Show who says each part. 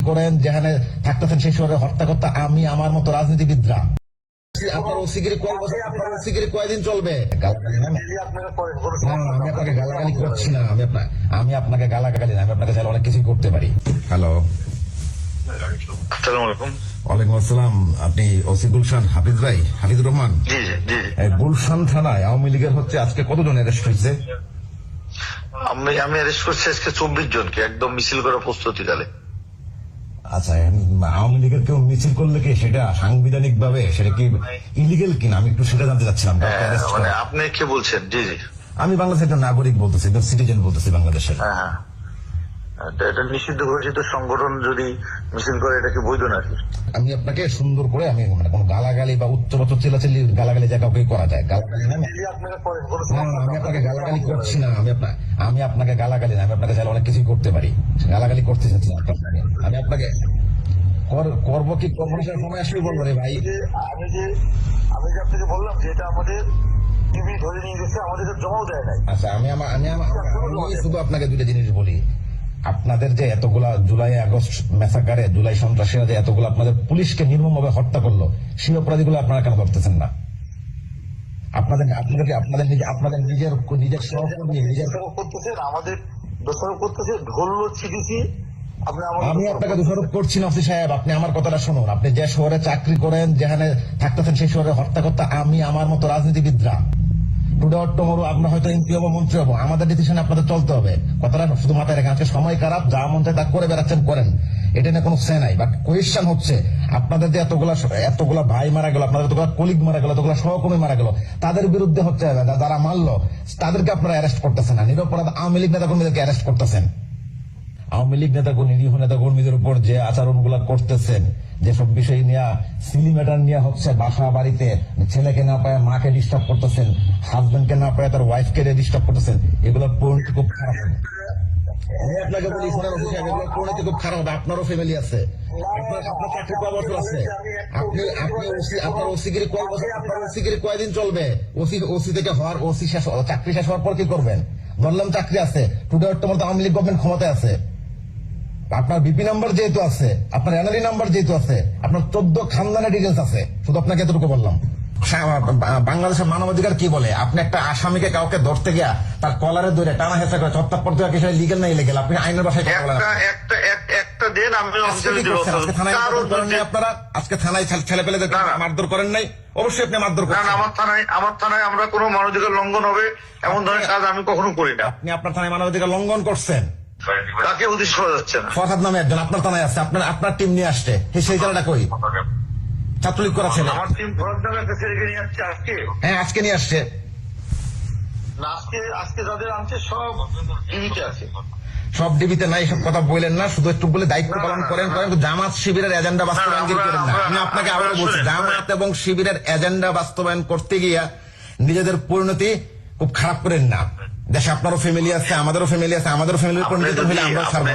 Speaker 1: করেন, যেখানে থাকতেছেন সেই শহরে হত্যা করতে আমি আমার মতো রাজনীতিবিদরা। আপনার ওসিগিরি কয় বছর, আপনার ওসিগিরি কয়দিন চলবে? আমি আপনাকে গালাগালি করছি না, আমি আপনাকে গালাগালি না, আমি আপনাকে চাইলে অনেক কিছুই করতে পারি। হ্যালো,
Speaker 2: আসসালামু আলাইকুম।
Speaker 1: ওয়ালাইকুম আসসালাম। আপনি ওসি গুলশান হাফিজ ভাই, হাফিজুর রহমান?
Speaker 2: জি জি জি।
Speaker 1: গুলশান থানায় আওয়ামী লীগের হচ্ছে আজকে কতজন অ্যারেস্ট হয়েছে?
Speaker 2: আমি অ্যারেস্ট করছি আজকে 24 জনকে, একদম মিছিল করার প্রস্তুতি কালে।
Speaker 1: আচ্ছা, আওয়ামী লীগের কেউ মিছিল করলে কি সেটা সাংবিধানিক ভাবে সেটা কি ইলিগেল কিনা আমি একটু সেটা জানতে চাচ্ছিলাম।
Speaker 2: মানে আপনি কি বলছেন? জি জি,
Speaker 1: আমি বাংলাদেশের একজন নাগরিক বলতেছি, একজন সিটিজেন বলতেছি বাংলাদেশের।
Speaker 2: হ্যাঁ হ্যাঁ, এটা নিষিদ্ধ ঘোষিত সংগঠন যদি মিছিল করে এটা কি বৈধ নাকি?
Speaker 1: আমি আপনাকে সুন্দর করে আমি মানে কোন গালাগালি বা উচ্চবাচ্য চিল্লাচিল্লি গালাগালি যা কাউকে করা যায়, গালাগালি না। আমি আপনাকে গালাগালি করছি না, আমি আপনাকে গালাগালি না, আমি আপনাকে চাইলে অনেক কিছুই করতে পারি। গালাগালি করতে চাচ্ছি না, আমি আপনাকে করবো কি করবো না সেটা সময় আসলে বলবো রে ভাই।
Speaker 2: আমি যে আপনাকে বললাম যে এটা আমাদের টিভি ধরে নিয়ে গেছে, আমাদেরকে জমাও দেয় নাই।
Speaker 1: আচ্ছা, আমি শুধু আপনাকে দুইটা জিনিস বলি। আপনাদের যে এতগুলা জুলাই আগস্ট ম্যাসাকারে, জুলাই সন্ত্রাসীরা যে এতগুলো আপনাদের পুলিশকে নির্মমভাবে হত্যা করলো, সেই অপরাধীগুলো আপনারা কেন ধরতেছেন না? আপনাদের নিজের সহকর্মী,
Speaker 2: করতেছেন, আমাদের দোষারোপ করতেছে, ধরলো চিকিৎসি।
Speaker 1: আমি আপনাকে দোষারোপ করছি না অফিস সাহেব, আপনি আমার কথাটা শুনুন। আপনি যে শহরে চাকরি করেন, যেখানে থাকতেছেন সেই শহরে হত্যা করতে আমি আমার মতো রাজনীতিবিদরা টুডে অর টুমরো আপনার হয়তো এমপি হবো, মন্ত্রী হবো, আমাদের ডিসিশনে আপনাদের চলতে হবে। কথাটা শুধু মাথায় রেখে, আজকে সময় খারাপ, যা মন চায় তা করে বেড়াচ্ছেন করেন, এটা নিয়ে কোনো সে নাই। বাট কোয়েশ্চেন হচ্ছে আপনাদের যে এতগুলা ভাই মারা গেল, আপনাদের এতগুলা কলিগ মারা গেল, এতগুলা সহকর্মী মারা গেল, তাদের বিরুদ্ধে হচ্ছে যারা মারলো তাদেরকে আপনারা অ্যারেস্ট করতেছেন না। নিরপরাধ আওয়ামী লীগ নেতা কর্মীদেরকে অ্যারেস্ট করতেছেন। আওয়ামী লীগ নিরীহ নেতা কর্মীদের উপর যে আচরণ গুলা করতেছেন, যেসব বিষয় নিয়ে সিলি ম্যাটার নিয়ে হচ্ছে বাসা বাড়িতে ছেলেকে না পায় মাকে ডিস্টার্ব করতেছেন, হাজবেন্ডকে না পায় তার ওয়াইফকে ডিস্টার্ব করতেছেন, এগুলোর পরিণতি খুব খারাপ হবে। আমি আপনাকে বলি, শোনেন অফিস সাহেব, এগুলোর পরিণতি খুব খারাপ হবে। আপনারও ফ্যামিলি আছে, আপনার চাকরি কয় বছর আছে, আপনার ওসিগিরি কয় বছর, আপনার ওসিগিরি কয়দিন চলবে? ওসি থেকে হওয়ার, ওসি শেষ, চাকরি শেষ হওয়ার পর কি করবেন? বললাম চাকরি আছে, today October Awami League government ক্ষমতায় আছে, আপনার বিপি নাম্বার যেহেতু আছে, আপনার এনআরই নাম্বার যেহেতু আছে, আপনার 14 খানদানের ডিটেলস আছে। শুধু আপনাকে এতটুকু বললাম। বাংলাদেশের মানবাধিকার কি বলে? আপনি একটা আসামিকে কাউকে ধরতে গিয়া তার কলারে ধরে টানা হেঁচা করে হত্যা করতে গেলে সেটা লিগেল না ইলিগেল? আপনি আইনের ভাষায় কথা বলেন। আপনারা আজকে থানায় ছেলে পেলে মারধর করেন নাই? অবশ্যই আপনি মারধর করেন।
Speaker 2: আমার থানায় আমরা কোনো মানবাধিকার লঙ্ঘন হবে এমন ধরনের কাজ আমি কখনো করি না।
Speaker 1: আপনি আপনার থানায় মানবাধিকার লঙ্ঘন করছেন,
Speaker 2: তাকে উদ্দেশ্য করা যাচ্ছে না।
Speaker 1: ফরহাদ নামে একজন আপনার থানায় আছে, আপনার টিম নিয়ে আসছে, সেই জায়গাটা কই? ছাত্রলীগ করা ছেলে।
Speaker 2: আমার টিম ফরহাদ নামের কাছে রেখে নিয়ে আসছে আজকে।
Speaker 1: হ্যাঁ, আজকে নিয়ে আসছে।
Speaker 2: আজকে যাদের আনছে সব টিভিতে আছে।
Speaker 1: সব ডিবিতে নাই, সব কথা বললেন না, শুধু একটু বলে দায়িত্ব পালন করেন। জামাত শিবিরের এজেন্ডা বাস্তবায়ন করেন না। আমি আপনাকে আবারও বলছি, জামাত এবং শিবিরের এজেন্ডা বাস্তবায়ন করতে গিয়া নিজেদের পরিণতি খুব খারাপ করেন না। দেশে আপনারও ফ্যামিলি আছে, আমাদেরও ফ্যামিলি আছে, আমাদেরও ফ্যামিলির পরিণতি হলে আমরাও ছাড়বো।